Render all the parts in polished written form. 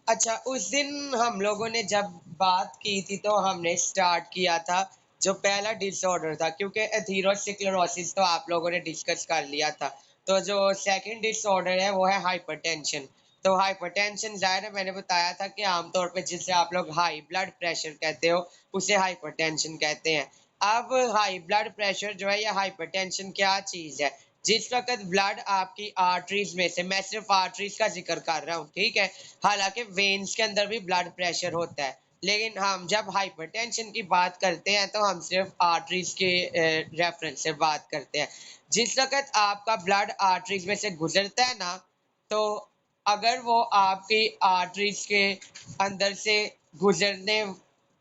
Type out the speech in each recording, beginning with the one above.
अच्छा, उस दिन हम लोगों ने जब बात की थी तो हमने स्टार्ट किया था जो पहला डिसऑर्डर था, क्योंकि एथेरोस्क्लेरोसिस तो आप लोगों ने डिस्कस कर लिया था। तो जो सेकंड डिसऑर्डर है वो है हाइपरटेंशन। तो हाइपरटेंशन ज़ाहिर है मैंने बताया था कि आमतौर पे जिसे आप लोग हाई ब्लड प्रेशर कहते हो उसे हाइपरटेंशन कहते हैं। अब हाई ब्लड प्रेशर जो है या हाइपरटेंशन क्या चीज़ है? जिस वक़्त ब्लड आपकी आर्टरीज़ में से, मैं सिर्फ़ आर्टरीज़ का ज़िक्र कर रहा हूँ, ठीक है? हालाँकि वेन्स के अंदर भी ब्लड प्रेशर होता है, लेकिन हम जब हाइपरटेंशन की बात करते हैं तो हम सिर्फ़ आर्टरीज़ के रेफ़रेंस से बात करते हैं। जिस वक़्त आपका ब्लड आर्टरीज़ में से गुज़रता है ना, तो अगर वो आपकी आर्टरीज़ के अंदर से गुज़रने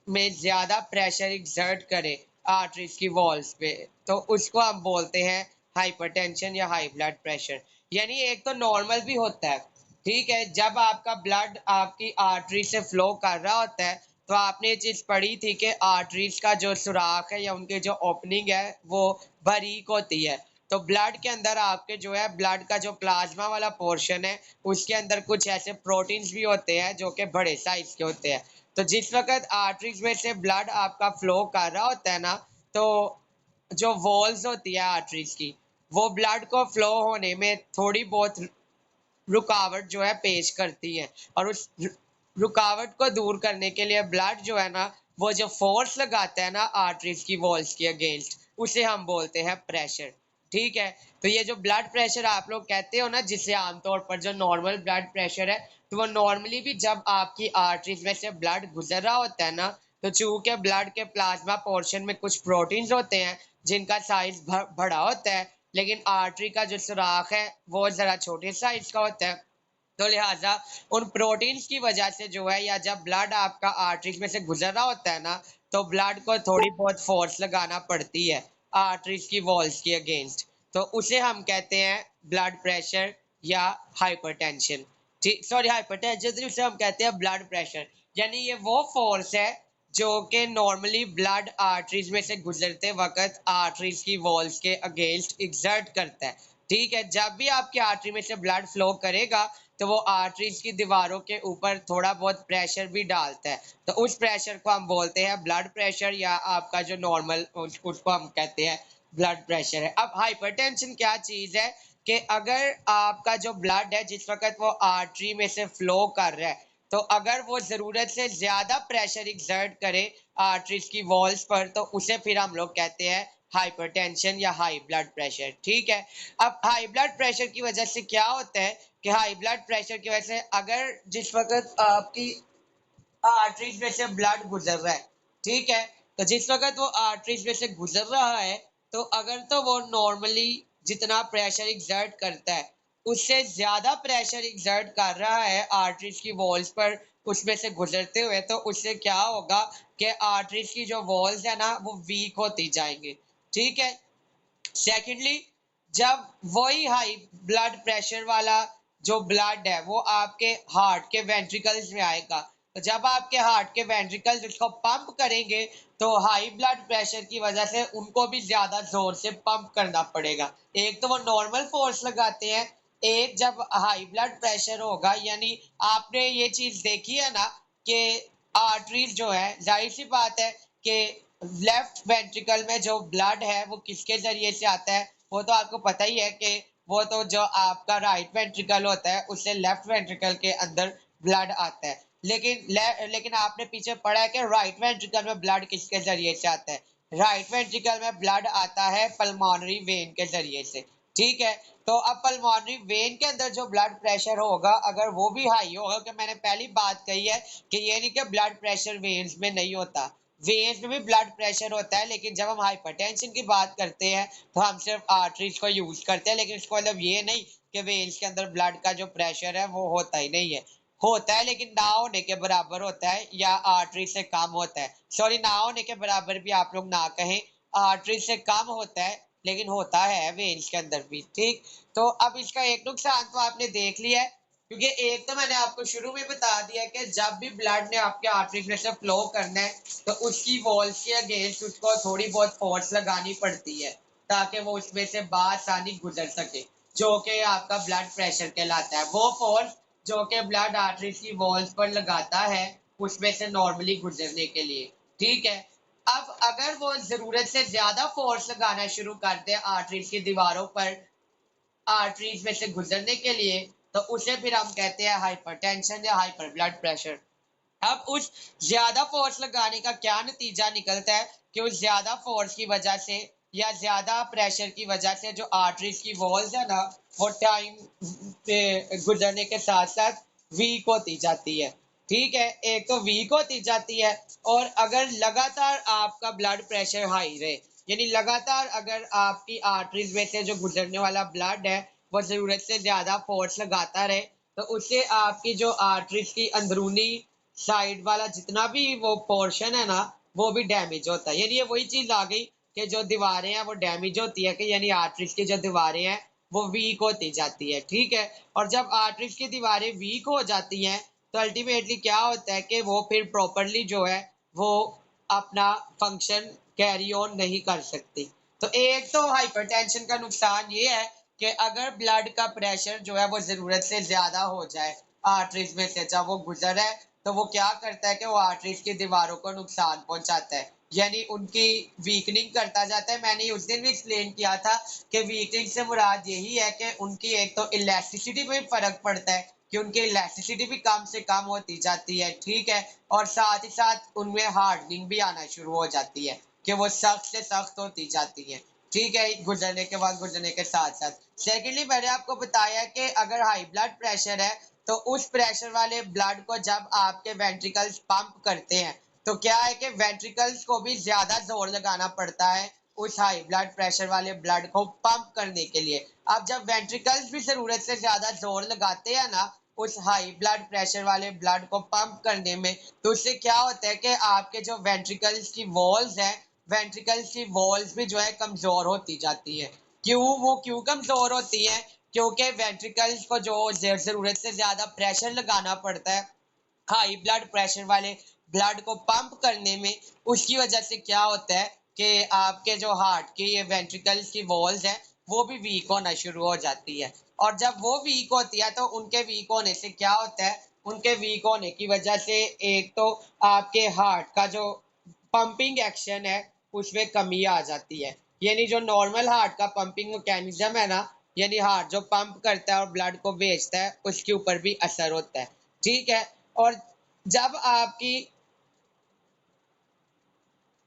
में ज़्यादा प्रेशर एक्सर्ट करे आर्टरीज़ की वॉल्स पे, तो उसको हम बोलते हैं हाइपरटेंशन या हाई ब्लड प्रेशर। यानी एक तो नॉर्मल भी होता है, ठीक है? जब आपका ब्लड आपकी आर्टरी से फ्लो कर रहा होता है, तो आपने ये चीज़ पढ़ी थी कि आर्टरीज़ का जो सुराख है या उनकी जो ओपनिंग है, वो बारीक होती है। तो ब्लड के अंदर आपके जो है ब्लड का जो प्लाज़्मा वाला पोर्शन है, उसके अंदर कुछ ऐसे प्रोटीन्स भी होते हैं जो कि बड़े साइज़ के होते हैं। तो जिस वक़्त आर्टरीज़ में से ब्लड आपका फ्लो कर रहा होता है ना, तो जो वॉल्स होती है आर्टरीज़ की, वो ब्लड को फ्लो होने में थोड़ी बहुत रुकावट जो है पेश करती हैं, और उस रुकावट को दूर करने के लिए ब्लड जो है ना, वो जो फोर्स लगाता है ना आर्टरीज की वॉल्स के अगेंस्ट, उसे हम बोलते हैं प्रेशर। ठीक है? तो ये जो ब्लड प्रेशर आप लोग कहते हो ना, जिसे आमतौर पर जो नॉर्मल ब्लड प्रेशर है, तो वो नॉर्मली भी जब आपकी आर्टरीज में से ब्लड गुजर रहा होता है ना, तो चूंकि ब्लड के प्लाज्मा पोर्शन में कुछ प्रोटीन्स होते हैं जिनका साइज बड़ा होता है, लेकिन आर्टरी का जो सुराख है वो ज़रा छोटे साइज का होता है। तो लिहाजा उन प्रोटीन्स की वजह से जो है, या जब ब्लड आपका आर्टरीज में से गुजर रहा होता है ना, तो ब्लड को थोड़ी बहुत फोर्स लगाना पड़ती है आर्टरीज की वॉल्स के अगेंस्ट। तो उसे हम कहते हैं ब्लड प्रेशर या हाइपरटेंशन। ठीक, सॉरी, हाइपरटेंशन उसे हम कहते हैं ब्लड प्रेशर। यानी ये वो फोर्स है जो कि नॉर्मली ब्लड आर्टरीज में से गुजरते वक्त आर्टरीज की वॉल्स के अगेंस्ट एग्जर्ट करता है। ठीक है? जब भी आपकी आर्टरी में से ब्लड फ्लो करेगा, तो वो आर्टरीज की दीवारों के ऊपर थोड़ा बहुत प्रेशर भी डालता है। तो उस प्रेशर को हम बोलते हैं ब्लड प्रेशर, या आपका जो नॉर्मल उसको हम कहते हैं ब्लड प्रेशर है। अब हाइपरटेंशन क्या चीज़ है कि अगर आपका जो ब्लड है जिस वक़्त वो आर्टरी में से फ्लो कर रहा है, तो अगर वो ज़रूरत से ज़्यादा प्रेशर एक्सर्ट करे आर्टरीज की वॉल्स पर, तो उसे फिर हम लोग कहते हैं हाइपरटेंशन या हाई ब्लड प्रेशर। ठीक है? अब हाई ब्लड प्रेशर की वजह से क्या होता है कि हाई ब्लड प्रेशर की वजह से अगर जिस वक़्त आपकी आर्टरीज में से ब्लड गुजर रहा है, ठीक है? तो जिस वक़्त वो आर्टरीज में से गुजर रहा है, तो अगर तो वो नॉर्मली जितना प्रेशर एक्सर्ट करता है, उससे ज़्यादा प्रेशर एक्सर्ट कर रहा है आर्टरीज की वॉल्स पर उसमें से गुजरते हुए, तो उससे क्या होगा कि आर्टरीज की जो वॉल्स है ना, वो वीक होती जाएंगी। ठीक है? सेकेंडली, जब वही हाई ब्लड प्रेशर वाला जो ब्लड है वो आपके हार्ट के वेंट्रिकल्स में आएगा, तो जब आपके हार्ट के वेंट्रिकल्स उसको पंप करेंगे, तो हाई ब्लड प्रेशर की वजह से उनको भी ज्यादा जोर से पंप करना पड़ेगा। एक तो वो नॉर्मल फोर्स लगाते हैं, एक जब हाई ब्लड प्रेशर होगा, यानी आपने ये चीज देखी है ना कि आर्टरीज जो है, जाहिर सी बात है कि लेफ्ट वेंट्रिकल में जो ब्लड है वो किसके जरिए से आता है, वो तो आपको पता ही है कि वो तो जो आपका राइट वेंट्रिकल होता है उससे लेफ्ट वेंट्रिकल के अंदर ब्लड आता है। लेकिन आपने पीछे पढ़ा है कि राइट वेंट्रिकल में ब्लड किसके जरिए से आता है? राइट वेंट्रिकल में ब्लड आता है पल्मोनरी वेन के जरिए से। ठीक है? तो अब पल्मोनरी वेन के अंदर जो ब्लड प्रेशर होगा, अगर वो भी हाई होगा, कि मैंने पहली बात कही है कि ये नहीं कि ब्लड प्रेशर वेन्स में नहीं होता, वेन्स में भी ब्लड प्रेशर होता है, लेकिन जब हम हाइपरटेंशन की बात करते हैं तो हम सिर्फ आर्टरीज को यूज करते हैं, लेकिन इसको मतलब ये नहीं कि वेन्स के अंदर ब्लड का जो प्रेशर है वो होता ही नहीं है। होता है, लेकिन ना होने के बराबर होता है, या आर्टरी से कम होता है। सॉरी, ना होने के बराबर भी आप लोग ना कहें, आर्टरी से कम होता है, लेकिन होता है वेन्स के अंदर भी। ठीक? तो अब इसका एक नुकसान तो आपने देख लिया है, क्योंकि एक तो मैंने आपको शुरू में बता दिया कि जब भी ब्लड ने आपके आर्टरीज में से फ्लो करना है, तो उसकी वॉल्स के अगेंस्ट उसको थोड़ी बहुत फोर्स लगानी पड़ती है, ताकि वो उसमें से बासानी गुजर सके, जो कि आपका ब्लड प्रेशर कहलाता है। वो फोर्स जो कि ब्लड आर्टरीज की वॉल्स पर लगाता है उसमें से नॉर्मली गुजरने के लिए। ठीक है, अब अगर वो जरूरत से ज्यादा फोर्स लगाना शुरू कर दे आर्टरीज की दीवारों पर आर्टरीज में से गुजरने के लिए, तो उसे फिर हम कहते हैं हाइपरटेंशन या हाइपर ब्लड प्रेशर। अब उस ज्यादा फोर्स लगाने का क्या नतीजा निकलता है कि उस ज्यादा फोर्स की वजह से या ज्यादा प्रेशर की वजह से जो आर्टरीज की वॉल्स है ना, वो टाइम पे गुजरने के साथ साथ वीक होती जाती है। ठीक है, एक तो वीक होती जाती है, और अगर लगातार आपका ब्लड प्रेशर हाई रहे, यानी लगातार अगर आपकी आर्टरीज में से जो गुजरने वाला ब्लड है वो जरूरत से ज्यादा फोर्स लगाता रहे, तो उससे आपकी जो आर्टरीज की अंदरूनी साइड वाला जितना भी वो पोर्शन है ना, वो भी डैमेज होता है। यानी ये वही चीज आ गई कि जो दीवारें हैं वो डैमेज होती है, कि यानी आर्टरीज की जो दीवारें हैं वो वीक होती जाती है। ठीक है, और जब आर्टरीज की दीवारें वीक हो जाती हैं तो अल्टीमेटली क्या होता है कि वो फिर प्रॉपरली जो है वो अपना फंक्शन कैरी ऑन नहीं कर सकती। तो एक तो हाइपरटेंशन का नुकसान ये है कि अगर ब्लड का प्रेशर जो है वो जरूरत से ज्यादा हो जाए आर्टरीज में से जब वो गुजर है, तो वो क्या करता है कि वो आर्टरीज की दीवारों को नुकसान पहुंचाता है, यानी उनकी वीकनिंग करता जाता है। मैंने उस दिन भी एक्सप्लेन किया था कि वीकनिंग से मुराद यही है कि उनकी एक तो इलास्टिसिटी में फर्क पड़ता है, कि उनकी इलास्टिसिटी भी कम से कम होती जाती है। ठीक है, और साथ ही साथ उनमें हार्डनिंग भी आना शुरू हो जाती है, कि वो सख्त से सख्त होती जाती है। ठीक है, गुजरने के बाद गुजरने के साथ साथ सेकेंडली मैंने आपको बताया कि अगर हाई ब्लड प्रेशर है तो उस प्रेशर वाले ब्लड को जब आपके वेंट्रिकल्स पंप करते हैं, तो क्या है कि वेंट्रिकल्स को भी ज्यादा जोर लगाना पड़ता है उस हाई ब्लड प्रेशर वाले ब्लड को पंप करने के लिए। अब जब वेंट्रिकल्स भी जरूरत से ज्यादा जोर लगाते हैं ना उस हाई ब्लड प्रेशर वाले ब्लड को पंप करने में, तो उससे क्या होता है कि आपके जो वेंट्रिकल्स की वॉल्स हैं, वेंट्रिकल्स की वॉल्स भी जो है कमजोर होती जाती है। क्यों कमजोर होती है? क्योंकि वेंट्रिकल्स को जो जरूरत से ज्यादा प्रेशर लगाना पड़ता है हाई ब्लड प्रेशर वाले ब्लड को पंप करने में, उसकी वजह से क्या होता है कि आपके जो हार्ट के ये वेंट्रिकल्स की वॉल्स हैं वो भी वीक होना शुरू हो जाती है। और जब वो वीक होती है तो उनके वीक होने से क्या होता है, उनके वीक होने की वजह से एक तो आपके हार्ट का जो पंपिंग एक्शन है उसमें कमी आ जाती है। यानी जो नॉर्मल हार्ट का पंपिंग मैकेनिज्म है ना, यानी हार्ट जो पंप करता है और ब्लड को भेजता है, उसके ऊपर भी असर होता है। ठीक है, और जब आपकी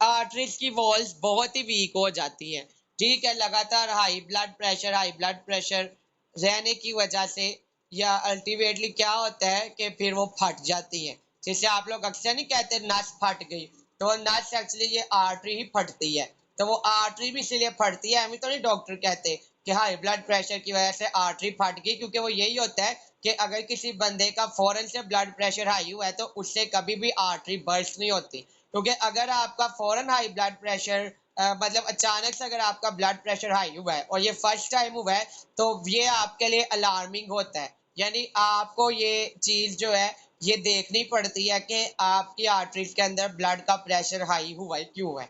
आर्टरीज की वॉल्स बहुत ही वीक हो जाती है, ठीक है, लगातार हाई ब्लड प्रेशर रहने की वजह से, या अल्टीमेटली क्या होता है कि फिर वो फट जाती है। जैसे आप लोग अक्सर नहीं कहते नस फट गई, तो वो नस एक्चुअली ये आर्टरी ही फटती है। तो वो आर्टरी भी इसीलिए फटती है, हमें तो नहीं डॉक्टर कहते कि हाई ब्लड प्रेशर की वजह से आर्टरी फट गई, क्योंकि वो यही होता है कि अगर किसी बंदे का फौरन से ब्लड प्रेशर हाई हुआ है तो उससे कभी भी आर्टरी बर्स्ट नहीं होती। क्योंकि अगर आपका फौरन हाई ब्लड प्रेशर मतलब अचानक से अगर आपका ब्लड प्रेशर हाई हुआ है और ये फर्स्ट टाइम हुआ है, तो ये आपके लिए अलार्मिंग होता है। यानी आपको ये चीज जो है ये देखनी पड़ती है कि आपकी आर्टरीज के अंदर ब्लड का प्रेशर हाई हुआ है क्यों है।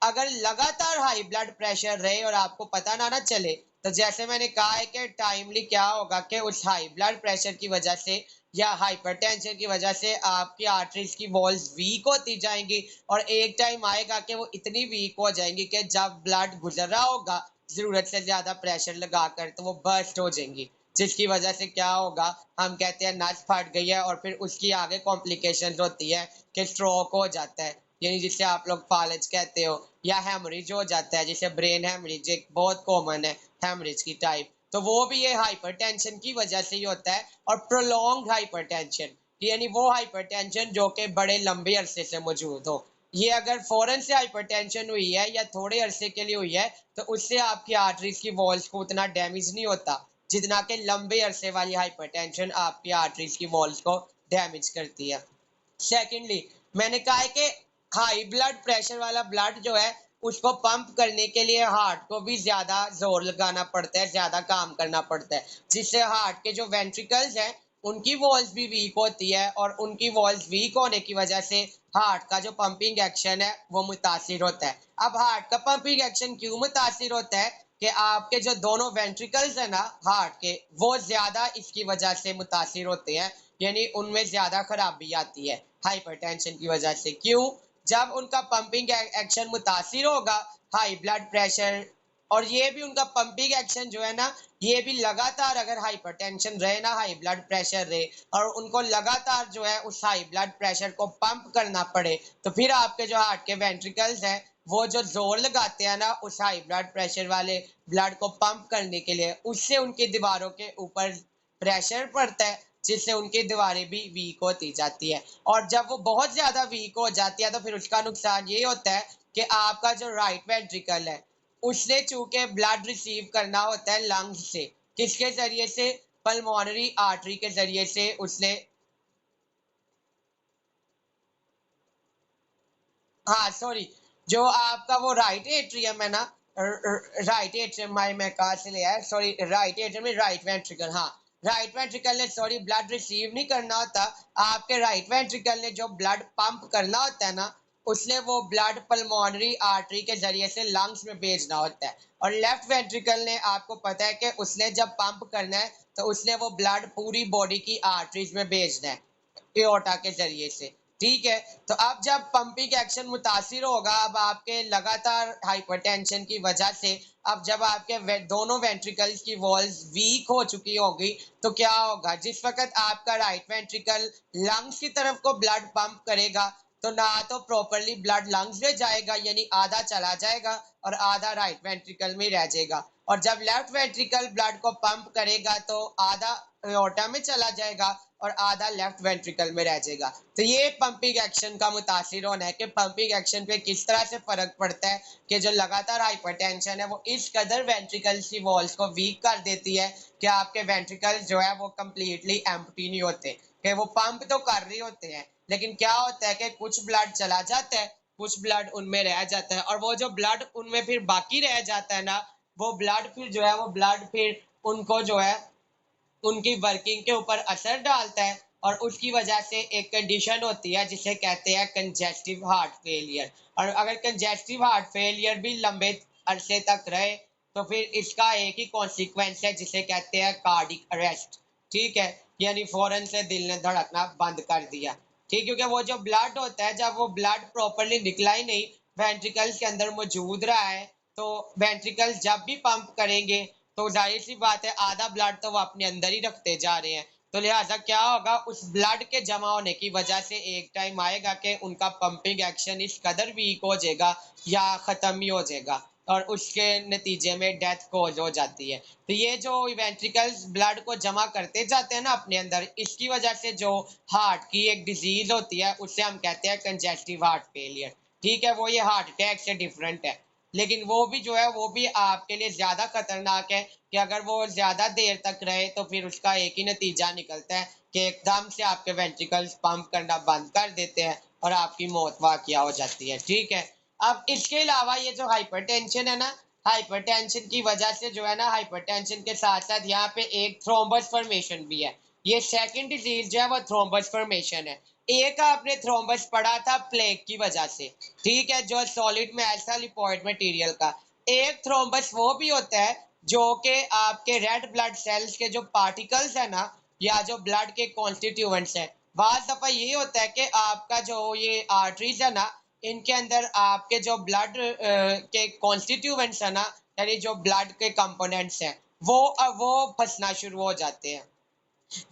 अगर लगातार हाई ब्लड प्रेशर रहे और आपको पता ना चले, तो जैसे मैंने कहा है कि टाइमली क्या होगा कि उस हाई ब्लड प्रेशर की वजह से या हाइपरटेंशन की वजह से आपकी आर्टरीज की वॉल्स वीक होती जाएंगी, और एक टाइम आएगा कि वो इतनी वीक हो जाएंगी कि जब ब्लड गुजर रहा होगा जरूरत से ज्यादा प्रेशर लगाकर, तो वो बर्स्ट हो जाएंगी, जिसकी वजह से क्या होगा, हम कहते हैं नस फट गई है, और फिर उसकी आगे कॉम्प्लिकेशन होती है कि स्ट्रोक हो जाता है, यानी जिसे आप लोग फालज कहते हो, या हेमरेज हो जाता है, जैसे ब्रेन हेमरेज एक बहुत कॉमन है हेमरेज की टाइप, तो वो भी ये हाइपरटेंशन की वजह से ही होता है। और प्रोलॉन्ग हाइपरटेंशन, यानी वो हाइपरटेंशन जो कि बड़े लंबे अरसे से मौजूद हो, ये अगर फौरन से हाइपरटेंशन हुई है या थोड़े अरसे के लिए हुई है, तो उससे आपकी आर्टरीज की वॉल्स को उतना डैमेज नहीं होता जितना कि लंबे अरसे वाली हाइपरटेंशन आपकी आर्टरीज की वॉल्स को डैमेज करती है। सेकेंडली मैंने कहा है कि हाई ब्लड प्रेशर वाला ब्लड जो है उसको पंप करने के लिए हार्ट को भी ज्यादा जोर लगाना पड़ता है, ज्यादा काम करना पड़ता है, जिससे हार्ट के जो वेंट्रिकल्स हैं उनकी वॉल्स भी वीक होती है, और उनकी वॉल्स वीक होने की वजह से हार्ट का जो पंपिंग एक्शन है वो मुतासिर होता है। अब हार्ट का पंपिंग एक्शन क्यों मुतासिर होता है? कि आपके जो दोनों वेंट्रिकल्स है ना हार्ट के, वो ज्यादा इसकी वजह से मुतासिर होते हैं, यानी उनमें ज्यादा खराबी आती है हाइपरटेंशन की वजह से। क्यों? जब उनका पंपिंग एक्शन मुतासिर होगा, हाई ब्लड प्रेशर, और ये भी उनका पंपिंग एक्शन जो है ना, ये भी लगातार अगर हाइपरटेंशन रहे ना, हाई ब्लड प्रेशर रहे, और उनको लगातार जो है उस हाई ब्लड प्रेशर को पंप करना पड़े, तो फिर आपके जो हार्ट के वेंट्रिकल्स हैं वो जो जोर लगाते हैं ना उस हाई ब्लड प्रेशर वाले ब्लड को पंप करने के लिए, उससे उनकी दीवारों के ऊपर प्रेशर पड़ता है, जिससे उनकी दीवारें भी वीक होती जाती है। और जब वो बहुत ज्यादा वीक हो जाती है तो फिर उसका नुकसान ये होता है कि आपका जो राइट वेंट्रिकल है, उसने चूंकि ब्लड रिसीव करना होता है लंग्स से, किसके जरिए से? पल्मोनरी आर्टरी के जरिए से उसने, हाँ सॉरी, जो आपका वो राइट एट्रियम है ना, राइट एट्रियम, मैं कहा से ले आया, सॉरी, राइट एट्रियम में राइट वेंट्रिकल, हाँ, राइट वेंट्रिकल ने सॉरी ब्लड रिसीव नहीं करना होता, आपके राइट वेंट्रिकल ने जो ब्लड पंप करना होता है ना, उसने वो ब्लड पल्मोनरी आर्टरी के जरिए से लंग्स में भेजना होता है। और लेफ्ट वेंट्रिकल ने, आपको पता है कि उसने जब पंप करना है तो उसने वो ब्लड पूरी बॉडी की आर्टरीज में भेजना है एओर्टा के जरिए से। ठीक है, तो अब जब पंपिंग एक्शन मुतासिर होगा, अब आपके लगातार हाइपरटेंशन की वजह से, अब जब आपके दोनों वेंट्रिकल्स की वॉल्स वीक हो चुकी होगी, तो क्या होगा? जिस वक्त आपका राइट वेंट्रिकल लंग्स की तरफ को ब्लड पंप करेगा, तो ना तो प्रॉपरली ब्लड लंग्स में जाएगा, यानी आधा चला जाएगा और आधा राइट वेंट्रिकल में रह जाएगा। और जब लेफ्ट वेंट्रिकल ब्लड को पंप करेगा तो आधा एओर्टा में चला जाएगा और आधा लेफ्ट वेंट्रिकल में रह जाएगा। तो ये पंपिंग एक्शन का मुतासिर होना है कि पंपिंग एक्शन पे किस तरह से फर्क पड़ता है कि जो लगातार हाइपरटेंशन है वो इस कदर वेंट्रिकल्स की वॉल्स को वीक कर देती है कि आपके वेंट्रिकल्स जो है वो कम्प्लीटली एम्प्टी नहीं होते, कि वो पंप तो कर रहे होते हैं, लेकिन क्या होता है कि कुछ ब्लड चला जाता है, कुछ ब्लड उनमें रह जाता है, और वो जो ब्लड उनमें फिर बाकी रह जाता है ना, वो ब्लड फिर जो है वो ब्लड फिर उनको जो है उनकी वर्किंग के ऊपर असर डालता है, और उसकी वजह से एक कंडीशन होती है जिसे कहते हैं कंजेस्टिव हार्ट फेलियर। और अगर कंजेस्टिव हार्ट फेलियर भी लंबे अरसे तक रहे तो फिर इसका एक ही कॉन्सिक्वेंस है जिसे कहते हैं कार्डिक अरेस्ट। ठीक है, यानी फौरन से दिल ने धड़कना बंद कर दिया। ठीक, क्योंकि वो जो ब्लड होता है, जब वो ब्लड प्रॉपरली निकला ही नहीं, वेंट्रिकल्स के अंदर मौजूद रहा है, तो वेंट्रिकल्स जब भी पंप करेंगे तो जाहिर सी बात है आधा ब्लड तो वो अपने अंदर ही रखते जा रहे हैं, तो लिहाजा क्या होगा, उस ब्लड के जमा होने की वजह से एक टाइम आएगा कि उनका पंपिंग एक्शन इस कदर वीक हो जाएगा या खत्म ही हो जाएगा, और उसके नतीजे में डेथ कोज हो जाती है। तो ये जो वेंट्रिकल्स ब्लड को जमा करते जाते हैं ना अपने अंदर, इसकी वजह से जो हार्ट की एक डिजीज होती है उसे हम कहते हैं कंजेस्टिव हार्ट फेलियर। ठीक है, वो ये हार्ट अटैक से डिफरेंट है, लेकिन वो भी जो है वो भी आपके लिए ज्यादा खतरनाक है कि अगर वो ज्यादा देर तक रहे तो फिर उसका एक ही नतीजा निकलता है कि एकदम से आपके वेंट्रिकल्स पंप करना बंद कर देते हैं और आपकी मौत वाकया हो जाती है। ठीक है, अब इसके अलावा ये जो हाइपरटेंशन है ना, हाइपरटेंशन की वजह से जो है ना, हाइपरटेंशन के साथ साथ यहाँ पे एक थ्रोम्बस फॉर्मेशन भी है। ये सेकंड डिजीज जो है वो थ्रोम्बस फॉर्मेशन है। एक आपने थ्रोम्बस पढ़ा था प्लेग की वजह से, ठीक है, जो सॉलिड में ऐसा लिपोइड मटेरियल का। एक थ्रोम्बस वो भी होता है जो कि आपके रेड ब्लड सेल्स के जो पार्टिकल्स है ना, या जो ब्लड के कॉन्स्टिट्यूएंट्स है, बाज दफा ये होता है कि आपका जो ये आर्टरीज है ना, इनके अंदर आपके जो ब्लड के कॉन्स्टिट्यूएंट्स है ना, यानी जो ब्लड के कंपोनेंट्स हैं, वो फंसना शुरू हो जाते हैं।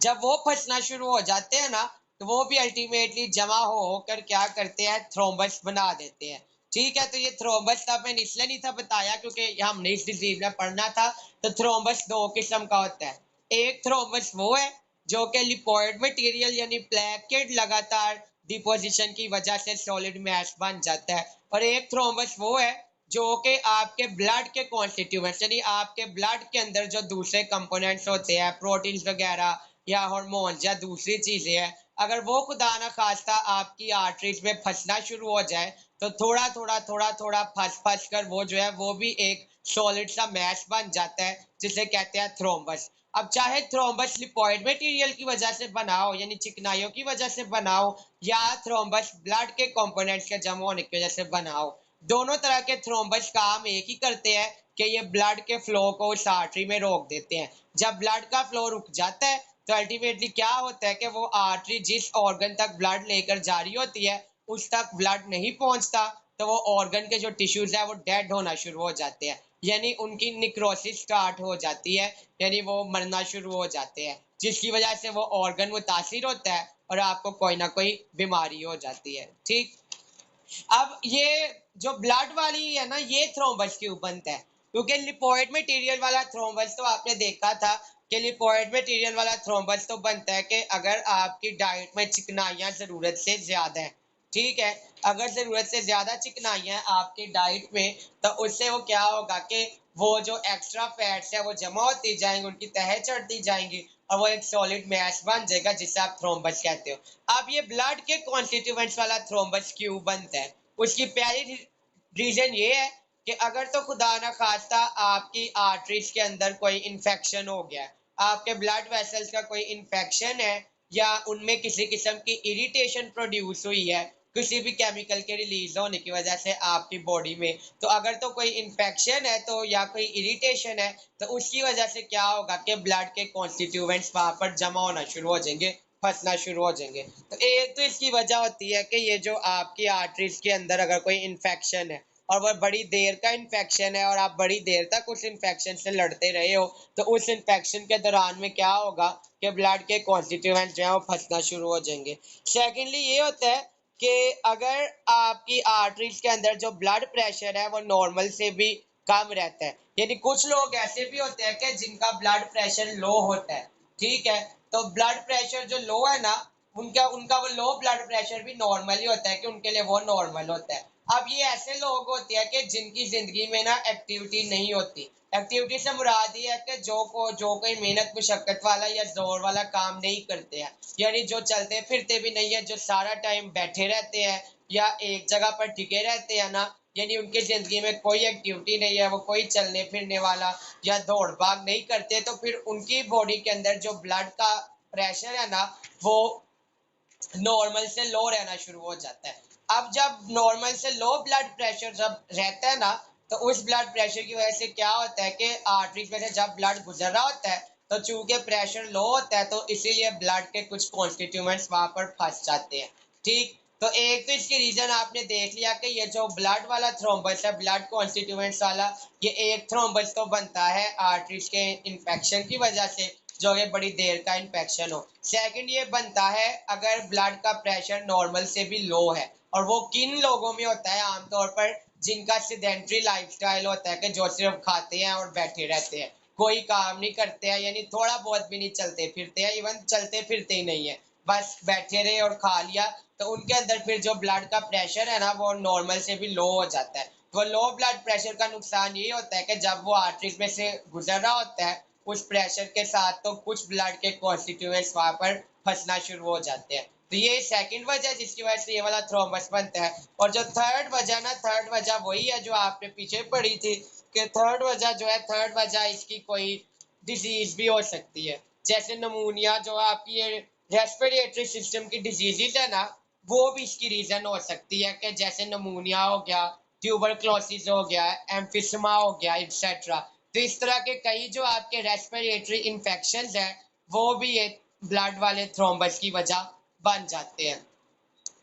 जब वो फंसना शुरू हो जाते हैं ना, तो वो भी अल्टीमेटली जमा हो होकर क्या करते हैं, थ्रोम्बस बना देते हैं। ठीक है, तो ये थ्रोम्बस था मैंने इसलिए नहीं था बताया क्योंकि हमने इस डिजीज में पढ़ना था। तो थ्रोम्बस दो किस्म का होता है। एक थ्रोम्बस वो है जो कि लिपोइड मटेरियल यानी प्लेक के लगातार डिपोजिशन की वजह से सॉलिड मैश बन जाता है, और एक थ्रोम्बस वो है जो कि आपके ब्लड के कॉन्स्टिट्यूएंट्स यानी आपके ब्लड के अंदर जो दूसरे कंपोनेंट्स होते हैं, प्रोटीन्स वगैरह या हार्मोन्स या दूसरी चीजें हैं, अगर वो खुदा ना खास्ता आपकी आर्टरीज में फंसना शुरू हो जाए, तो थोड़ा थोड़ा फंस फंस कर वो जो है वो भी एक सॉलिड सा मैश बन जाता है जिसे कहते हैं थ्रोम्बस। अब चाहे थ्रोम्बस लिपोइड मटेरियल की वजह से बनाओ यानी चिकनाइयों की वजह से बनाओ, या थ्रोम्बस ब्लड के कंपोनेंट्स के जमा होने की वजह से बनाओ, दोनों तरह के थ्रोम्बस काम एक ही करते हैं कि ये ब्लड के फ्लो को उस आर्टरी में रोक देते हैं। जब ब्लड का फ्लो रुक जाता है तो अल्टीमेटली क्या होता है कि वो आर्टरी जिस ऑर्गन तक ब्लड लेकर जा रही होती है उस तक ब्लड नहीं पहुंचता, तो वो ऑर्गन के जो टिश्यूज है वो डेड होना शुरू हो जाते हैं, यानी उनकी निक्रोसिस स्टार्ट हो जाती है, यानी वो मरना शुरू हो जाते हैं, जिसकी वजह से वो ऑर्गन मुतासिर होता है और आपको कोई ना कोई बीमारी हो जाती है। ठीक, अब ये जो ब्लड वाली है ना, ये थ्रोम्बस क्यों बनता है? क्योंकि लिपोइड मटेरियल वाला थ्रोम्बस तो आपने देखा था कि लिपोइड मटेरियल वाला थ्रोम्बस तो बनता है कि अगर आपकी डाइट में चिकनाइयाँ ज़रूरत से ज़्यादा है, ठीक है, अगर ज़रूरत से ज़्यादा चिकनाइयाँ हैं आपकी डाइट में, तो उससे वो क्या होगा कि वो जो एक्स्ट्रा फैट्स है वो जमा होती जाएंगी, उनकी तह चढ़ती जाएंगी और वो एक सॉलिड मैस बन जाएगा जिसे आप थ्रोम्बस कहते हो। अब ये ब्लड के कॉन्स्टिट्यूएंट्स वाला थ्रोम्बस क्यों बनता है? उसकी पहली रीजन ये है कि अगर तो खुदा ना खास्ता आपकी आर्टरीज के अंदर कोई इन्फेक्शन हो गया है, आपके ब्लड वेसल्स का कोई इन्फेक्शन है, या उनमें किसी किस्म की इरिटेशन प्रोड्यूस हुई है किसी भी केमिकल के रिलीज होने की वजह से आपकी बॉडी में, तो अगर तो कोई इन्फेक्शन है तो या कोई इरिटेशन है तो उसकी वजह से क्या होगा कि ब्लड के कॉन्स्टिट्यूएंट्स वहां पर जमा होना शुरू हो जाएंगे, फंसना शुरू हो जाएंगे। तो एक तो इसकी वजह होती है कि ये जो आपकी आर्टरीज के अंदर अगर कोई इन्फेक्शन है और वह बड़ी देर का इन्फेक्शन है और आप बड़ी देर तक उस इन्फेक्शन से लड़ते रहे हो, तो उस इन्फेक्शन के दौरान में क्या होगा कि ब्लड के कॉन्स्टिट्यूएंट्स जो है वो फंसना शुरू हो जाएंगे। सेकेंडली ये होता है कि अगर आपकी आर्टरीज के अंदर जो ब्लड प्रेशर है वो नॉर्मल से भी कम रहता है, यानी कुछ लोग ऐसे भी होते हैं कि जिनका ब्लड प्रेशर लो होता है, ठीक है, तो ब्लड प्रेशर जो लो है ना, उनका उनका वो लो ब्लड प्रेशर भी नॉर्मल ही होता है कि उनके लिए वो नॉर्मल होता है। अब ये ऐसे लोग होते हैं कि जिनकी जिंदगी में ना एक्टिविटी नहीं होती। एक्टिविटी से मुराद ये है कि जो कोई मेहनत मुशक्कत वाला या जोर वाला काम नहीं करते हैं, यानी जो चलते फिरते भी नहीं है, जो सारा टाइम बैठे रहते हैं या एक जगह पर टिके रहते हैं ना, यानी उनकी जिंदगी में कोई एक्टिविटी नहीं है, वो कोई चलने फिरने वाला या दौड़ भाग नहीं करते, तो फिर उनकी बॉडी के अंदर जो ब्लड का प्रेशर है ना वो नॉर्मल से लो रहना शुरू हो जाता है। अब जब नॉर्मल से लो ब्लड प्रेशर जब रहता है ना, तो उस ब्लड प्रेशर की वजह से क्या होता है कि आर्टरीज में से जब ब्लड गुजर रहा होता है तो चूंकि प्रेशर लो होता है तो इसीलिए ब्लड के कुछ कॉन्स्टिट्यूएंट्स वहां पर फंस जाते हैं। ठीक, तो एक तो इसकी रीजन आपने देख लिया कि ये जो ब्लड वाला थ्रोम्बस है, ब्लड कॉन्स्टिट्यूएंट्स वाला, ये एक थ्रोम्बस तो बनता है आर्टरीज के इन्फेक्शन की वजह से, जो ये बड़ी देर का इन्फेक्शन हो। सेकंड ये बनता है अगर ब्लड का प्रेशर नॉर्मल से भी लो है, और वो किन लोगों में होता है? आमतौर पर जिनका सीडेंट्री लाइफस्टाइल होता है कि जो सिर्फ खाते हैं और बैठे रहते हैं, कोई काम नहीं करते हैं, यानी थोड़ा बहुत भी नहीं चलते फिरते हैं, इवन चलते फिरते ही नहीं है, बस बैठे रहे और खा लिया, तो उनके अंदर फिर जो ब्लड का प्रेशर है ना वो नॉर्मल से भी लो हो जाता है। वो लो ब्लड प्रेशर का नुकसान ये होता है कि जब वो आर्टरीज में से गुजर रहा होता है उस प्रेशर के साथ, तो कुछ ब्लड के कॉन्स्टिट्यूएंट्स वहां पर फंसना शुरू हो जाते हैं। तो ये सेकंड वजह जिसकी वजह से ये वाला थ्रोम्बस बनता है। और जो थर्ड वजह ना, थर्ड वजह वही है जो आपने पीछे पढ़ी थी कि थर्ड वजह जो है, थर्ड वजह इसकी कोई डिजीज भी हो सकती है, जैसे नमूनिया, जो आपकी ये रेस्पिरेटरी सिस्टम की डिजीजेज है ना, वो भी इसकी रीजन हो सकती है कि जैसे नमूनिया हो गया, ट्यूबरक्लोसिस हो गया, एम्फिसमा हो गया, एक्सेट्रा। तो इस तरह के कई जो आपके रेस्पिरेटरी इन्फेक्शन है वो भी ये ब्लड वाले थ्रोम्बस की वजह बन जाते हैं।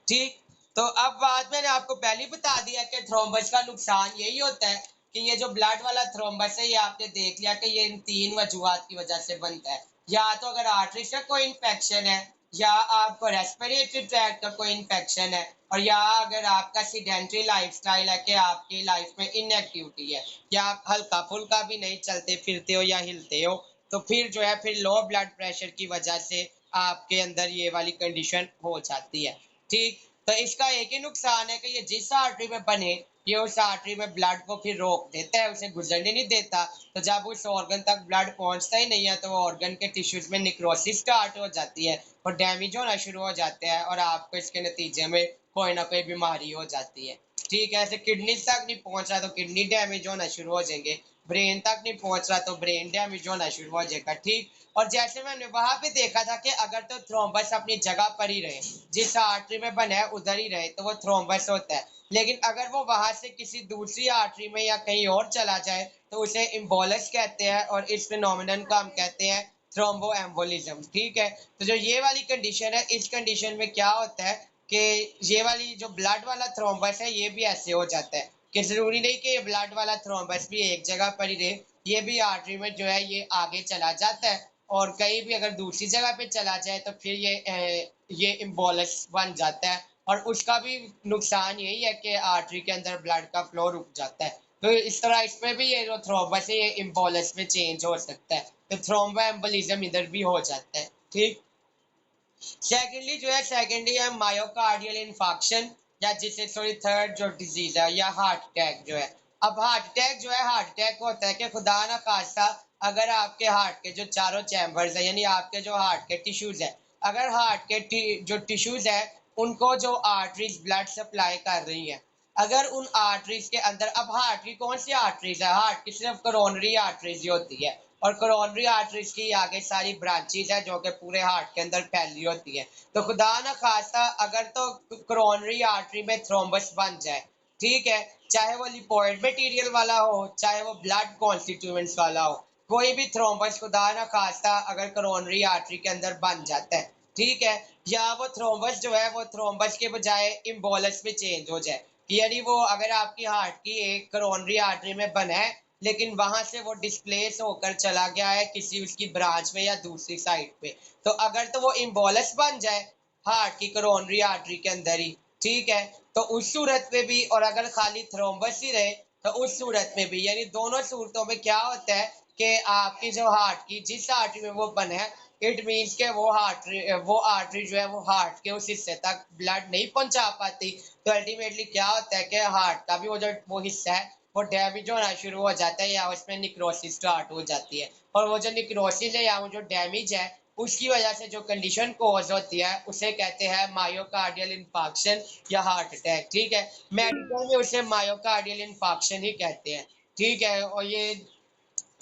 ठीक, तो अब बात मैंने आपको पहले बता दिया कि थ्रोम्बस का नुकसान यही होता है कि ये जो ब्लड वाला थ्रोम्बस है, ये आपने देख लिया कि ये इन तीन वजूहत की वजह से बनता है। या तो अगर आर्टरीज का कोई इन्फेक्शन है, या आपको रेस्पिरेटरी ट्रैक्ट का कोई इन्फेक्शन है, और या अगर आपका सीडेंट्री लाइफस्टाइल है कि आपकी लाइफ में इनएक्टिविटी है, या आप हल्का फुल्का भी नहीं चलते फिरते हो या हिलते हो, तो फिर जो है फिर लो ब्लड प्रेशर की वजह से आपके अंदर ये वाली कंडीशन हो जाती है। ठीक, तो इसका एक ही नुकसान है कि ये जिस आर्टरी में बने, ये उस आर्टरी में ब्लड को फिर रोक देता है, उसे गुजरने नहीं देता, तो जब उस ऑर्गन तक ब्लड पहुंचता ही नहीं है तो वो ऑर्गन के टिश्यूज में निक्रोसिस स्टार्ट हो जाती है और डैमेज होना शुरू हो जाता है, और आपको इसके नतीजे में कोई ना कोई बीमारी हो जाती है। ठीक है, ऐसे किडनी तक नहीं पहुंच रहा तो किडनी डैमेज होना शुरू हो जाएंगे, ब्रेन तक नहीं पहुंच रहा तो ब्रेन डैमेज होना शुरू हो जाएगा, ठीक। और जैसे मैंने वहां पे देखा था कि अगर तो थ्रोम्बस अपनी जगह पर ही रहे, जिस आर्टरी में बना है उधर ही रहे, तो वो थ्रोम्बस होता है। लेकिन अगर वो वहां से किसी दूसरी आर्टरी में या कहीं और चला जाए तो उसे इम्बोलस कहते हैं, और इस फिनोमिनन को हम कहते हैं थ्रोम्बो एम्बोलिज्म, ठीक है। तो जो ये वाली कंडीशन है, इस कंडीशन में क्या होता है कि ये वाली जो ब्लड वाला थ्रोम्बस है ये भी ऐसे हो जाता है कि जरूरी नहीं कि ये ब्लड वाला थ्रोम्बस भी एक जगह पर ही रहे, ये भी आर्टरी में जो है ये आगे चला जाता है, और कहीं भी अगर दूसरी जगह पे चला जाए तो फिर ये इम्बोलस बन जाता है। और उसका भी नुकसान यही है कि आर्टरी के अंदर ब्लड का फ्लो रुक जाता है। तो इस तरह इसमें भी ये जो थ्रोम्बस है ये इम्बोलस में चेंज हो सकता है, तो थ्रोम्बो एम्बोलिज्म इधर भी हो जाता है, ठीक। सेकेंडली जो है, सेकेंडली है मायोकार्डियल इन्फाक्शन, या जिसे सॉरी थर्ड जो डिजीज है या हार्ट अटैक जो है। अब हार्ट अटैक जो है, हार्ट अटैक होता है कि खुदा ना खास्ता अगर आपके हार्ट के जो चारों चैम्बर्स है, यानी आपके जो हार्ट के टिश्यूज है, अगर हार्ट के जो टिश्यूज है उनको जो आर्टरीज ब्लड सप्लाई कर रही है, अगर उन आर्टरीज के अंदर, अब हार्ट की कौन सी आर्टरीज है, हार्ट की सिर्फ करोनरी आर्टरीज ही होती है, और करोनरी आर्टरीज की आगे सारी ब्रांचेज है जो कि पूरे हार्ट के अंदर फैली होती है। तो खुदा ना खास्ता अगर तो करोनरी आर्टरी में थ्रोम्बस बन जाए, ठीक है, चाहे वो लिपोइड मटेरियल वाला हो, चाहे वो ब्लड कॉन्स्टिट्यूएंट्स वाला हो, कोई भी थ्रोम्बस खुदा ना खास्ता अगर करोनरी आर्टरी के अंदर बन जाता है, ठीक है, या वो थ्रोम्बस जो है वो थ्रोम्बस के बजाय इम्बोलस में चेंज हो जाए, यानी वो अगर आपकी हार्ट की एक करोनरी आर्टरी में बना है लेकिन वहां से वो डिस्प्लेस होकर चला गया है किसी उसकी ब्रांच में या दूसरी साइड पे, तो अगर तो वो इम्बोलस बन जाए हार्ट की करोनरी आर्टरी के अंदर ही, ठीक है, तो उस सूरत में भी, और अगर खाली थ्रोम्बस ही रहे तो उस सूरत में भी, यानी दोनों सूरतों में क्या होता है कि आपकी जो हार्ट की जिस आर्टरी में वो बना है, इट मीन्स के वो आर्टरी जो है वो हार्ट के उस हिस्से तक ब्लड नहीं पहुंचा पाती, तो अल्टीमेटली क्या होता है कि हार्ट का भी वो हिस्सा है वो डैमेज होना शुरू हो जाता है, या उसमें निक्रोसिस स्टार्ट हो जाती है, और वो जो निक्रोसिस है या वो जो डैमेज है उसकी वजह से जो कंडीशन कोज होती है उसे कहते हैं मायोकार्डियल इंफाक्शन या हार्ट अटैक, ठीक है। मेडिकल में उसे मायोकार्डियल इंफाक्शन ही कहते हैं, ठीक है। और ये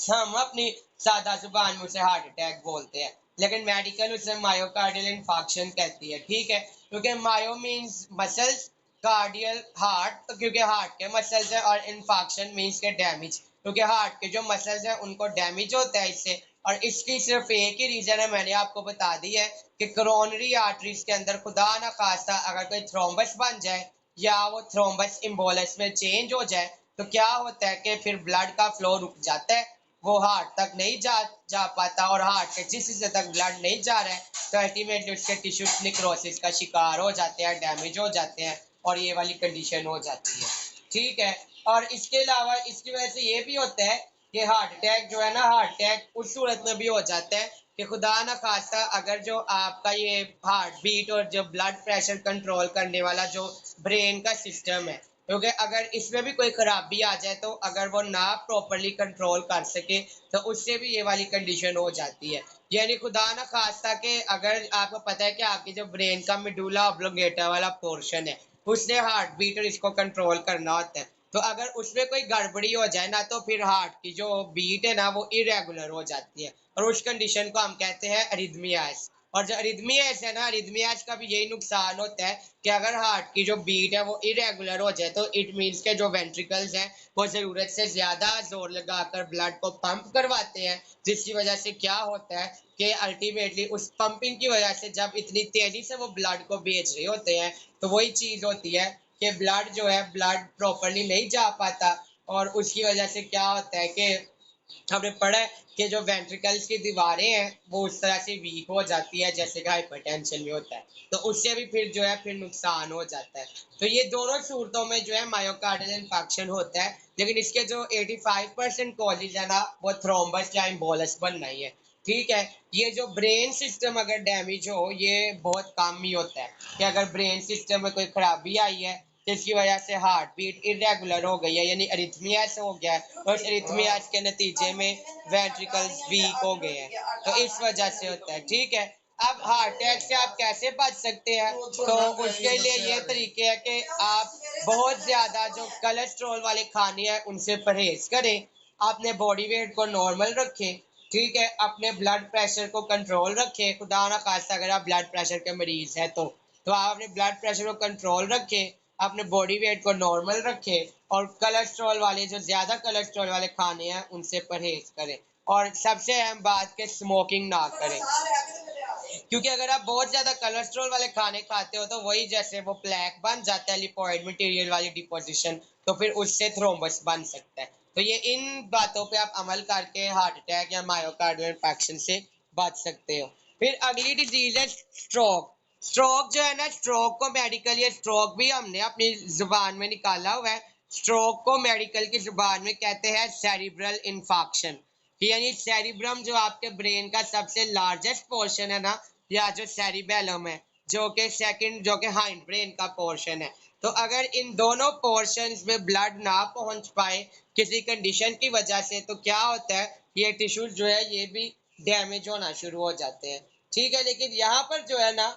हम अपनी सादा जुबान में उसे हार्ट अटैक बोलते हैं, लेकिन मेडिकल उसे मायोकार्डियल इंफाक्शन कहती है, ठीक है, क्योंकि मायो मीन्स मसल्स, कार्डियल हार्ट, तो क्योंकि हार्ट के मसल्स है, और इंफाक्शन मीन्स के डैमेज, क्योंकि हार्ट के जो मसल्स है उनको डैमेज होता है इससे। और इसकी सिर्फ एक ही रीजन है, मैंने आपको बता दी है कि करोनरी आर्टरीज के अंदर खुदा ना खास्ता अगर कोई थ्रोम्बस बन जाए या वो थ्रोम्बस इम्बोलस में चेंज हो जाए, तो क्या होता है कि फिर ब्लड का फ्लो रुक जाता है, वो हार्ट तक नहीं जा पाता, और हार्ट के जिस हिस्से तक ब्लड नहीं जा रहा है तो अल्टीमेटली उसके टिश्यू निक्रोसिस का शिकार हो जाते हैं, डैमेज हो जाते हैं, और ये वाली कंडीशन हो जाती है, ठीक है। और इसके अलावा इसकी वजह से ये भी होता है कि हार्ट अटैक जो है ना, हार्ट अटैक उस सूरत में भी हो जाता है कि खुदा ना खास्ता अगर जो आपका ये हार्ट बीट और जो ब्लड प्रेशर कंट्रोल करने वाला जो ब्रेन का सिस्टम है, क्योंकि अगर इसमें भी कोई खराबी आ जाए तो अगर वो ना प्रॉपरली कंट्रोल कर सके तो उससे भी ये वाली कंडीशन हो जाती है। यानी खुदा ना खास्ता के अगर आपको पता है कि आपकी जो ब्रेन का मिडुला ऑब्लोंगेटा वाला पोर्शन है उसने हार्ट बीट और इसको कंट्रोल करना होता है, तो अगर उसमें कोई गड़बड़ी हो जाए ना तो फिर हार्ट की जो बीट है ना वो इरेगुलर हो जाती है, और उस कंडीशन को हम कहते हैं अरिथमियाज। और जो अरिथमियाज है ना, अरिथमियाज का भी यही नुकसान होता है कि अगर हार्ट की जो बीट है वो इरेगुलर हो जाए तो इट मीन्स के जो वेंट्रिकल्स हैं वो ज़रूरत से ज़्यादा जोर लगाकर ब्लड को पंप करवाते हैं, जिसकी वजह से क्या होता है कि अल्टीमेटली उस पंपिंग की वजह से जब इतनी तेज़ी से वो ब्लड को भेज रहे होते हैं तो वही चीज़ होती है कि ब्लड जो है ब्लड प्रॉपरली नहीं जा पाता, और उसकी वजह से क्या होता है कि हमने पढ़ा है कि जो वेंट्रिकल्स की दीवारें हैं वो उस तरह से वीक हो जाती है जैसे कि हाइपरटेंशन में होता है, तो उससे भी फिर जो है फिर नुकसान हो जाता है। तो ये दोनों सूरतों में जो है मायोकार्डियल इंफाक्शन होता है, लेकिन इसके जो 85% कॉजेज है ना वो थ्रोम्बस या एम्बोलस बनना ही है, ठीक है। ये जो ब्रेन सिस्टम अगर डैमेज हो ये बहुत कम ही होता है कि अगर ब्रेन सिस्टम में कोई खराबी आई है जिसकी वजह से हार्ट बीट इरेगुलर हो गई है, यानी अरिथमियास हो गया है, और अरिथमियास के नतीजे में वेंट्रिकल्स वीक हो गए हैं, तो इस वजह से होता है, ठीक है। अब हार्ट अटैक से आप कैसे बच सकते हैं, तो उसके लिए ये तरीके है कि आप बहुत ज़्यादा जो कोलेस्ट्रॉल वाले खाने हैं उनसे परहेज करें, अपने बॉडी वेट को नॉर्मल रखे, ठीक है, अपने ब्लड प्रेशर को कंट्रोल रखे। खुदा ना खास्ता अगर आप ब्लड प्रेशर के मरीज है तो आप अपने ब्लड प्रेशर को कंट्रोल रखे, अपने बॉडी वेट को नॉर्मल रखे, और कोलेस्ट्रॉल वाले जो ज्यादा कोलेस्ट्रॉल वाले खाने हैं उनसे परहेज करें। और सबसे अहम बात कि स्मोकिंग ना करें, क्योंकि अगर आप बहुत ज्यादा कोलेस्ट्रॉल वाले खाने खाते हो तो वही जैसे वो प्लेक बन जाता है, लिपोइड मटेरियल वाली डिपोजिशन, तो फिर उससे थ्रोम्बस बन सकता है। तो ये इन बातों पे आप अमल करके हार्ट अटैक या मायोकार्डियल इंफेक्शन से बच सकते हो। फिर अगली डिजीज है स्ट्रोक। स्ट्रोक जो है ना, स्ट्रोक को मेडिकल, ये स्ट्रोक भी हमने अपनी जुबान में निकाला हुआ है। स्ट्रोक को मेडिकल की जुबान में कहते हैं सेरिब्रल इन्फाक्शन, यानी सेरिब्रम जो आपके ब्रेन का सबसे लार्जेस्ट पोर्शन है ना, या जो सेरिबेलम है जो कि सेकंड, जो कि हाइंड ब्रेन का पोर्शन है, तो अगर इन दोनों पोर्शंस में ब्लड ना पहुंच पाए किसी कंडीशन की वजह से, तो क्या होता है, ये टिश्यूज जो है ये भी डैमेज होना शुरू हो जाते हैं। ठीक है, लेकिन यहाँ पर जो है ना,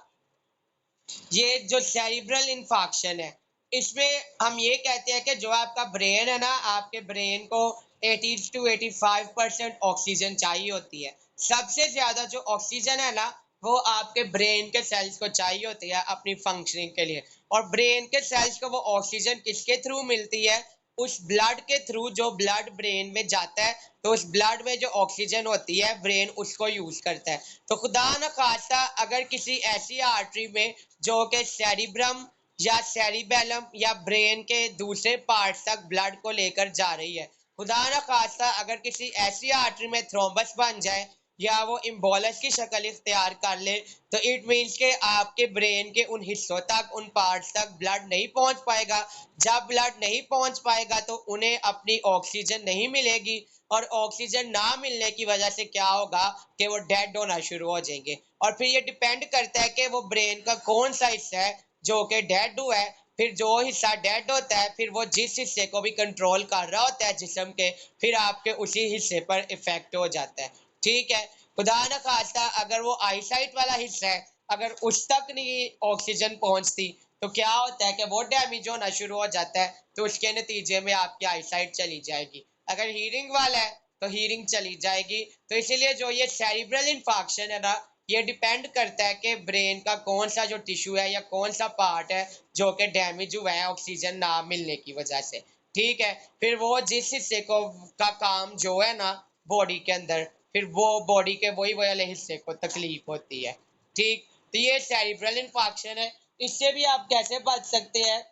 ये जो सेरिब्रल इन्फाक्शन है, इसमें हम ये कहते हैं कि जो आपका ब्रेन है ना, आपके ब्रेन को 80 to 85% ऑक्सीजन चाहिए होती है। सबसे ज्यादा जो ऑक्सीजन है ना, वो आपके ब्रेन के सेल्स को चाहिए होती है अपनी फंक्शनिंग के लिए। और ब्रेन के सेल्स को वो ऑक्सीजन किसके थ्रू मिलती है? उस ब्लड के थ्रू, जो ब्लड ब्रेन में जाता है, तो उस ब्लड में जो ऑक्सीजन होती है ब्रेन उसको यूज करता है। तो खुदा न खास्ता अगर किसी ऐसी आर्टरी में जो कि सेरिब्रम या सेरिबेलम या ब्रेन के दूसरे पार्ट तक ब्लड को लेकर जा रही है, खुदा न खास्ता अगर किसी ऐसी आर्टरी में थ्रोम्बस बन जाए या वो इम्बोलस की शक्ल इख्तियार कर ले, तो इट मीन्स के आपके ब्रेन के उन हिस्सों तक, उन पार्ट्स तक ब्लड नहीं पहुंच पाएगा। जब ब्लड नहीं पहुंच पाएगा तो उन्हें अपनी ऑक्सीजन नहीं मिलेगी, और ऑक्सीजन ना मिलने की वजह से क्या होगा कि वो डेड होना शुरू हो जाएंगे। और फिर ये डिपेंड करता है कि वो ब्रेन का कौन सा हिस्सा है जो कि डेड हुआ है। फिर जो हिस्सा डेड होता है, फिर वो जिस हिस्से को भी कंट्रोल कर रहा होता है जिस्म के, फिर आपके उसी हिस्से पर इफेक्ट हो जाता है। ठीक है, खुदा न खास्ता अगर वो आईसाइट वाला हिस्सा है, अगर उस तक नहीं ऑक्सीजन पहुंचती, तो क्या होता है कि वो डैमेज होना शुरू हो जाता है, तो उसके नतीजे में आपकी आईसाइट चली जाएगी। अगर हीरिंग वाला है तो हीरिंग चली जाएगी। तो इसीलिए जो ये सेरिब्रल इन्फाक्शन है ना, ये डिपेंड करता है कि ब्रेन का कौन सा जो टिश्यू है या कौन सा पार्ट है जो कि डैमेज हुआ है ऑक्सीजन ना मिलने की वजह से। ठीक है, फिर वो जिस हिस्से को का काम जो है ना बॉडी के अंदर, फिर वो बॉडी के वही वाले हिस्से को तकलीफ होती है। ठीक, तो ये सेरिब्रल इन्फाक्शन है। इससे भी आप कैसे बच सकते हैं?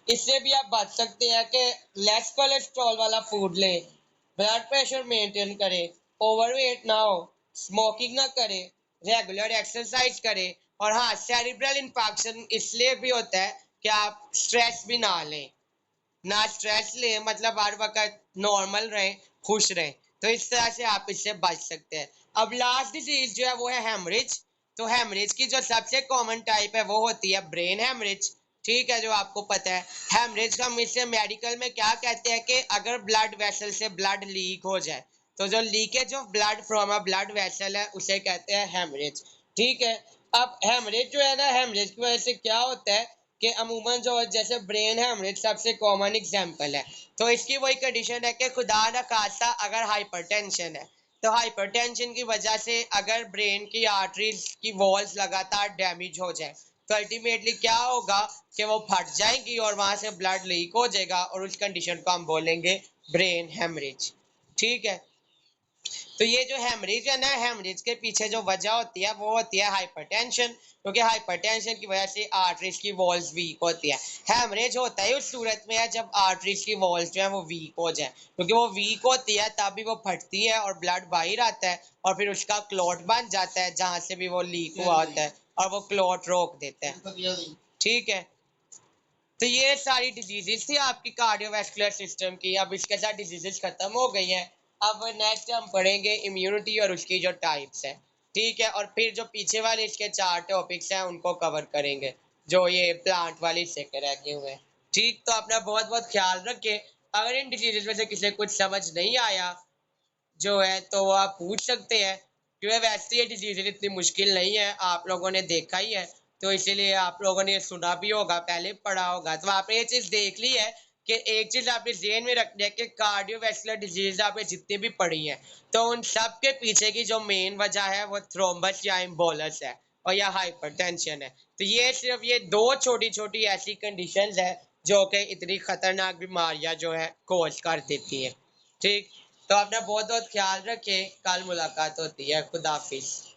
इससे भी आप बच सकते हैं कि लेस कोलेस्ट्रॉल वाला फूड लें, ब्लड प्रेशर मेंटेन करें, ओवरवेट ना हो, स्मोकिंग ना करें, रेगुलर एक्सरसाइज करें। और हाँ, सेरिब्रल इन्फेक्शन इसलिए भी होता है कि आप स्ट्रेस भी ना लें, ना स्ट्रेस लें, मतलब हर वक्त नॉर्मल रहें, खुश रहें। तो इस तरह से आप इससे बच सकते हैं। अब लास्ट डिजीज जो है वो है हेमरेज। तो हेमरेज की जो सबसे कॉमन टाइप है वो होती है ब्रेन हेमरेज। ठीक है, जो आपको पता है। हेमरेज हम इसे मेडिकल में क्या कहते हैं कि अगर ब्लड वेसल से ब्लड लीक हो जाए, तो जो leakage of blood from a blood vessel है उसे कहते हैं हेमरेज। ठीक है, अब हेमरेज जो है ना, हेमरेज की वजह से क्या होता है कि अमूमन जो जैसे ब्रेन हेमरेज सबसे कॉमन एग्जांपल है। तो इसकी वही कंडीशन है कि खुदा न खास्ता अगर हाइपरटेंशन है, तो हाइपरटेंशन की वजह से अगर ब्रेन की आर्टरीज की वॉल्स लगातार डैमेज हो जाए, तो अल्टीमेटली क्या होगा कि वो फट जाएंगी और वहां से ब्लड लीक हो जाएगा, और उस कंडीशन को हम बोलेंगे ब्रेन हेमरेज। ठीक है, तो ये जो हेमरेज है ना, हेमरेज के पीछे जो वजह होती है वो होती है हाइपरटेंशन, क्योंकि हाइपरटेंशन की वजह से आर्टरीज की वॉल्स वीक होती है। हेमरेज होता है उस सूरत में है जब आर्टरीज की वॉल्स जो है वो वीक हो जाए, क्योंकि वो वीक होती है तभी वो फटती है और ब्लड बाहर आता है, और फिर उसका क्लॉट बन जाता है जहां से भी वो लीक हुआ होता है, और वो क्लॉट रोक देता है। ठीक है, तो ये सारी डिजीजेस थी आपकी कार्डियोवैस्कुलर सिस्टम की। अब इसके साथ डिजीजेस खत्म हो गई हैं। अब नेक्स्ट हम पढ़ेंगे इम्यूनिटी और उसकी जो टाइप्स है। ठीक है, और फिर जो पीछे वाले इसके 4 टॉपिक्स हैं उनको कवर करेंगे, जो ये प्लांट वाले हिस्से के रह गए हुए हैं। ठीक, तो अपना बहुत बहुत ख्याल रखें। अगर इन डिजीजेस में से किसी कुछ समझ नहीं आया जो है, तो वो आप पूछ सकते हैं, क्योंकि वैसे ये डिजीज इतनी मुश्किल नहीं है, आप लोगों ने देखा ही है, तो इसीलिए आप लोगों ने सुना भी होगा, पहले पढ़ा होगा, तो आपने ये चीज़ देख ली है कि एक चीज आपने जेहन में रखनी है कि कार्डियोवैस्कुलर डिजीज आपने जितनी भी पढ़ी हैं, तो उन सब के पीछे की जो मेन वजह है वो थ्रोम्बस या इम्बोलस है और या हाइपरटेंशन है। तो ये सिर्फ ये दो छोटी छोटी ऐसी कंडीशंस है जो कि इतनी खतरनाक बीमारियां जो है कोज कर देती हैं। ठीक, तो अपना बहुत बहुत ख्याल रखें, कल मुलाकात होती है, खुदा हाफिज।